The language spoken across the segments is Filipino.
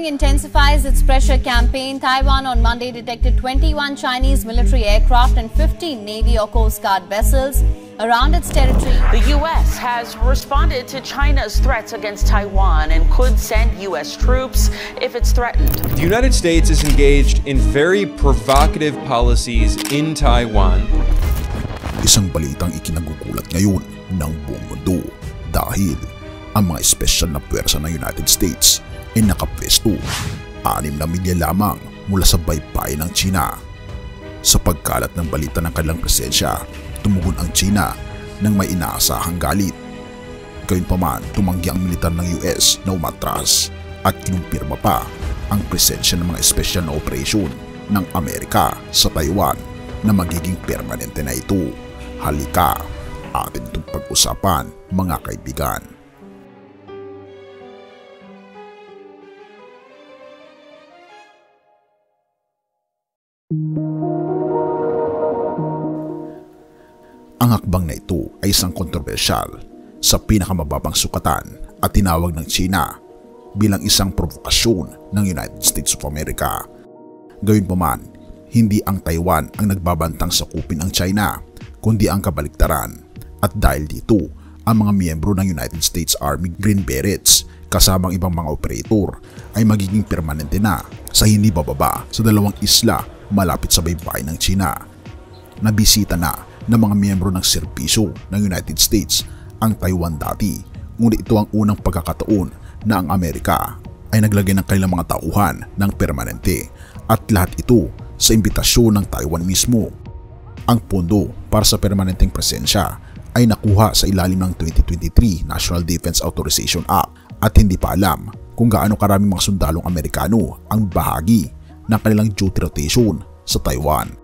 Beijing intensifies its pressure campaign. Taiwan on Monday detected 21 Chinese military aircraft and 15 Navy or Coast Guard vessels around its territory. The U.S. has responded to China's threats against Taiwan and could send U.S. troops if it's threatened. The United States is engaged in very provocative policies in Taiwan. Isang balitang ikinagugulat ngayon ng buong mundo dahil ang mga espesyal na puwersa ng United States ay nakapwesto 6 na milya lamang mula sa baybayin ng China. Sa pagkalat ng balita ng kanilang presensya, tumugon ang China ng may inaasahang galit. Gayunpaman, tumanggi ang militar ng US na umatras at kinumpirma pa ang presensya ng mga espesyal na operasyon ng Amerika sa Taiwan na magiging permanente na ito. Halika, atin itong pag-usapan mga kaibigan. Ang hakbang na ito ay isang kontrobersyal sa pinakamababang sukatan at tinawag ng China bilang isang provokasyon ng United States of America. Gayunpaman, hindi ang Taiwan ang nagbabantang sakupin ang China, kundi ang kabaliktaran. At dahil dito, ang mga miyembro ng United States Army Green Berets kasamang ibang mga operator ay magiging permanente na sa hindi bababa sa 2 isla malapit sa baybayin ng China. Nabisita na ng mga miyembro ng serbisyo ng United States ang Taiwan dati, ngunit ito ang unang pagkakataon na ang Amerika ay naglagay ng kanilang mga tauhan ng permanente at lahat ito sa imbitasyon ng Taiwan mismo. Ang pondo para sa permanenteng presensya ay nakuha sa ilalim ng 2023 National Defense Authorization Act at hindi pa alam kung gaano karaming mga sundalong Amerikano ang bahagi ng kanilang duty rotation sa Taiwan.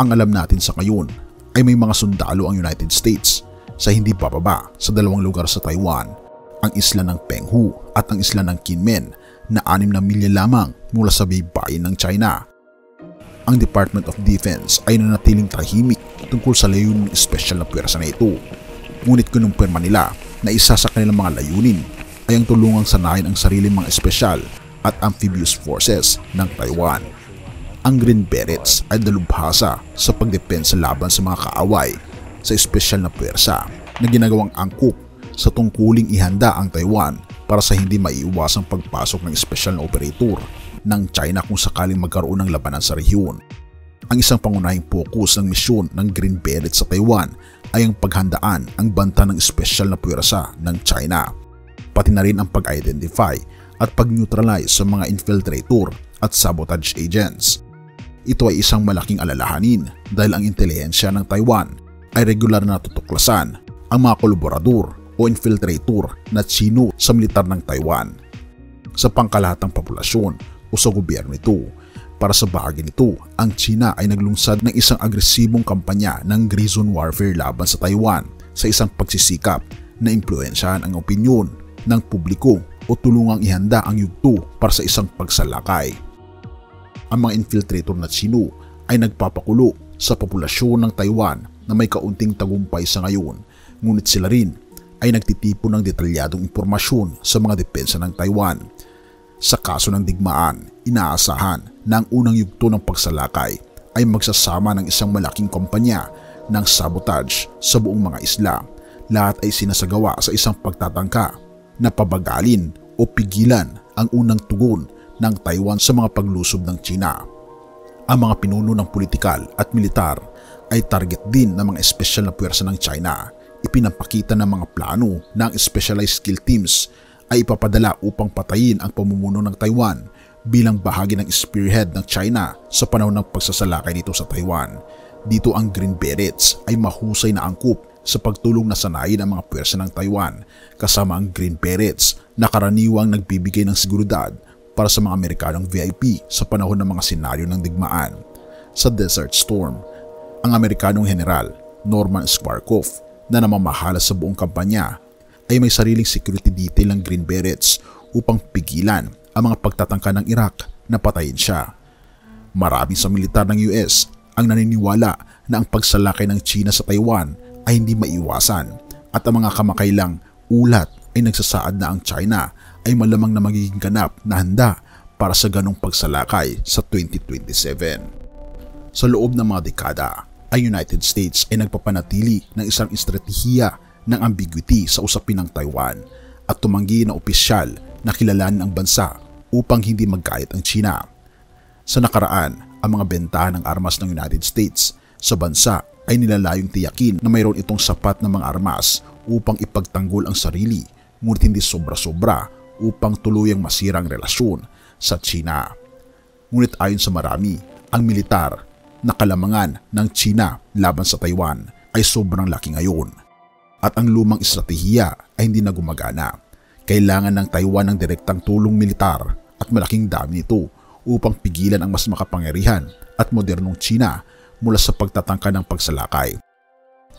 Ang alam natin sa ngayon ay may mga sundalo ang United States sa hindi bababa sa 2 lugar sa Taiwan, ang isla ng Penghu at ang isla ng Kinmen na 6 na milya lamang mula sa baybayin ng China. Ang Department of Defense ay nanatiling tahimik tungkol sa layunin ng espesyal na puwersa na ito. Ngunit kinumpirma nila na isa sa kanilang mga layunin ay ang tulungang sanayin ang sariling mga espesyal at amphibious forces ng Taiwan. Ang Green Berets ay dalubhasa sa pagdepensa laban sa mga kaaway sa espesyal na puwersa na ginagawang angkop sa tungkuling ihanda ang Taiwan para sa hindi maiiwasang pagpasok ng espesyal na operator ng China kung sakaling magkaroon ng labanan sa rehiyon. Ang isang pangunahing focus ng misyon ng Green Berets sa Taiwan ay ang paghandaan ang banta ng espesyal na puwersa ng China, pati na rin ang pag-identify at pag-neutralize sa mga infiltrator at sabotage agents. Ito ay isang malaking alalahanin dahil ang intelihensya ng Taiwan ay regular na tutuklasan ang mga kolaborador o infiltrator na Tsino sa militar ng Taiwan. Sa pangkalahatang populasyon o sa gobyerno nito, para sa bahagi nito, ang China ay naglungsad ng isang agresibong kampanya ng gray zone warfare laban sa Taiwan sa isang pagsisikap na impluwensyahan ang opinyon ng publiko o tulungang ihanda ang yugto para sa isang pagsalakay. Ang mga infiltrator na Tsino ay nagpapakulo sa populasyon ng Taiwan na may kaunting tagumpay sa ngayon, ngunit sila rin ay nagtitipon ng detalyadong impormasyon sa mga depensa ng Taiwan. Sa kaso ng digmaan, inaasahan na ang unang yugto ng pagsalakay ay magsasama ng isang malaking kumpanya ng sabotage sa buong mga isla. Lahat ay sinasagawa sa isang pagtatangka na pabagalin o pigilan ang unang tugon ng Taiwan sa mga paglusob ng China. Ang mga pinuno ng politikal at militar ay target din ng mga espesyal na puwersa ng China. Ipinapakita ng mga plano na ang specialized skill teams ay ipapadala upang patayin ang pamumuno ng Taiwan bilang bahagi ng spearhead ng China sa panahon ng pagsasalakay nito sa Taiwan. Dito ang Green Berets ay mahusay na angkop sa pagtulong na sanayin ang mga puwersa ng Taiwan kasama ang Green Berets na karaniwang nagbibigay ng seguridad para sa mga Amerikanong VIP sa panahon ng mga senaryo ng digmaan. Sa Desert Storm, ang Amerikanong General Norman Schwarzkopf na namamahala sa buong kampanya ay may sariling security detail ng Green Berets upang pigilan ang mga pagtatangka ng Iraq na patayin siya. Marami sa militar ng US ang naniniwala na ang pagsalakay ng China sa Taiwan ay hindi maiwasan at ang mga kamakailang ulat ay nagsasaad na ang China ay malamang na magiging ganap na handa para sa ganong pagsalakay sa 2027. Sa loob ng mga dekada, ang United States ay nagpapanatili ng isang estratehiya ng ambiguity sa usapin ng Taiwan at tumanggi na opisyal na kilalanin ang bansa upang hindi magkait ang China. Sa nakaraan, ang mga bentahan ng armas ng United States sa bansa ay nilalayong tiyakin na mayroon itong sapat na mga armas upang ipagtanggol ang sarili, ngunit hindi sobra-sobra upang tuluyang masira ang relasyon sa China. Ngunit ayon sa marami, ang militar na kalamangan ng China laban sa Taiwan ay sobrang laki ngayon. At ang lumang estratehiya ay hindi na gumagana. Kailangan ng Taiwan ng direktang tulong militar at malaking dami nito upang pigilan ang mas makapangyarihan at modernong China mula sa pagtatangka ng pagsalakay.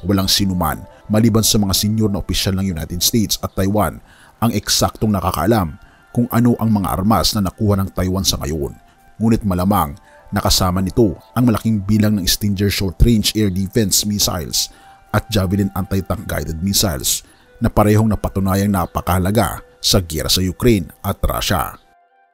Walang sinuman maliban sa mga senior na opisyal ng United States at Taiwan ang eksaktong nakakaalam kung ano ang mga armas na nakuha ng Taiwan sa ngayon. Ngunit malamang nakasama nito ang malaking bilang ng Stinger short-range air defense missiles at Javelin anti-tank guided missiles na parehong napatunayang napakahalaga sa giyera sa Ukraine at Russia.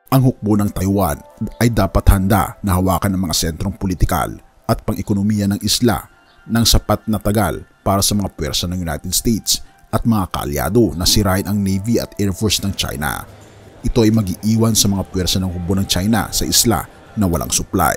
Ang hukbo ng Taiwan ay dapat handa na hawakan ng mga sentrong politikal at pang-ekonomiya ng isla ng sapat na tagal para sa mga puwersa ng United States at mga kaalyado na sirain ang Navy at Air Force ng China. Ito ay mag-iiwan sa mga puwersa ng hukbo ng China sa isla na walang supply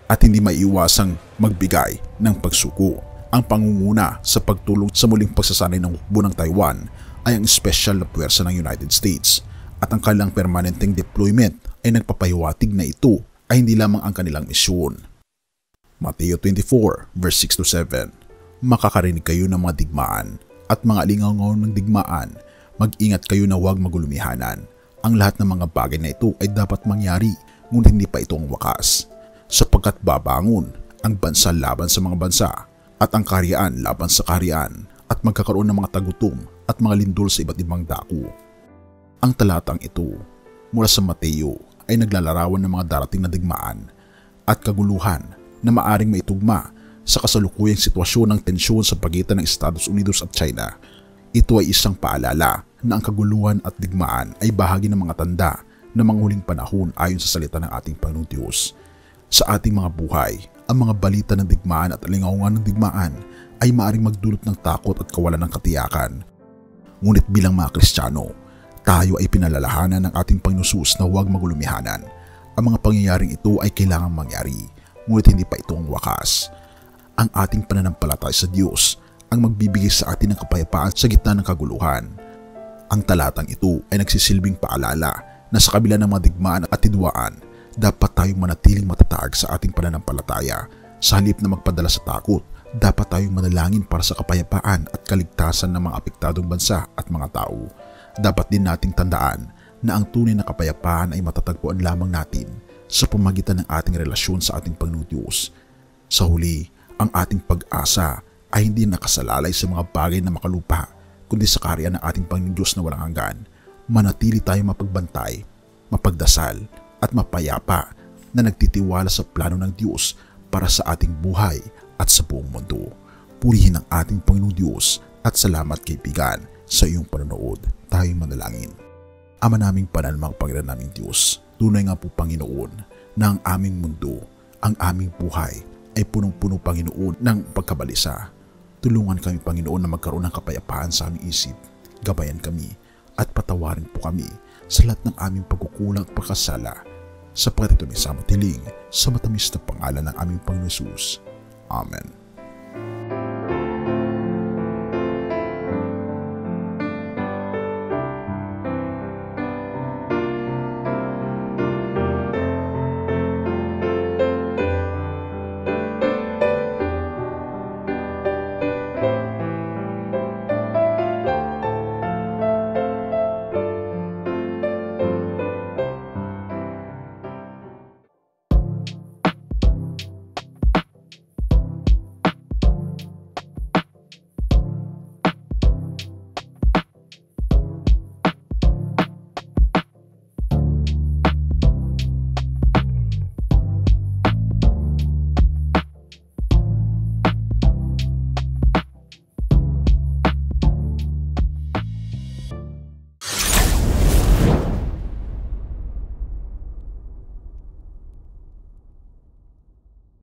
at hindi maiiwasang magbigay ng pagsuko. Ang pangunguna sa pagtulong sa muling pagsasanay ng hukbo ng Taiwan ay ang special na puwersa ng United States at ang kanilang permanenteng deployment ay nagpapahiwatig na ito ay hindi lamang ang kanilang misyon. Mateo 24 verse 6-7. Makakarinig kayo ng mga digmaan at mga alingaw ng digmaan. Mag-ingat kayo na huwag magulumihanan. Ang lahat ng mga bagay na ito ay dapat mangyari, ngunit hindi pa ito ang wakas. Sapagkat babangon ang bansa laban sa mga bansa at ang kaharian laban sa kaharian at magkakaroon ng mga tagutom at mga lindol sa iba't ibang dako. Ang talatang ito mula sa Mateo ay naglalarawan ng mga darating na digmaan at kaguluhan na maaring maitugma sa kasalukuyang sitwasyon ng tensyon sa pagitan ng Estados Unidos at China. Ito ay isang paalala na ang kaguluhan at digmaan ay bahagi ng mga tanda ng mga huling panahon ayon sa salita ng ating Panginoong Diyos. Sa ating mga buhay, ang mga balita ng digmaan at alingaungan ng digmaan ay maaring magdulot ng takot at kawalan ng katiyakan. Ngunit bilang mga Kristiyano, tayo ay pinalalahanan ng ating Panginoong Hesus na huwag magulumihanan. Ang mga pangyayaring ito ay kailangang mangyari, ngunit hindi pa ito ang wakas. Ang ating pananampalataya sa Diyos ang magbibigay sa atin ng kapayapaan sa gitna ng kaguluhan. Ang talatang ito ay nagsisilbing paalala na sa kabila ng mga digmaan at tidwaan, dapat tayong manatiling matatag sa ating pananampalataya. Sa halip na magpadala sa takot, dapat tayong manalangin para sa kapayapaan at kaligtasan ng mga apektadong bansa at mga tao. Dapat din nating tandaan na ang tunay na kapayapaan ay matatagpuan lamang natin sa pamagitan ng ating relasyon sa ating Panginoong Diyos. Sa huli, ang ating pag-asa ay hindi nakasalalay sa mga bagay na makalupa, kundi sa kaharian ng ating Panginoong Diyos na walang hanggan. Manatili tayong mapagbantay, mapagdasal at mapayapa na nagtitiwala sa plano ng Diyos para sa ating buhay at sa buong mundo. Purihin ang ating Panginoong Diyos at salamat kaibigan sa iyong panonood. Tayo'y manalangin. Ama naming banal, mga Panginoon naming Diyos, tunay nga po Panginoon na ang aming mundo, ang aming buhay ay punong-puno Panginoon ng pagkabalisa. Tulungan kami Panginoon na magkaroon ng kapayapaan sa aming isip. Gabayan kami at patawarin po kami sa lahat ng aming pagkukulang at pagkasala, sapagkat ito may samatiling sa matamis na pangalan ng aming Panginoon Hesus. Amen.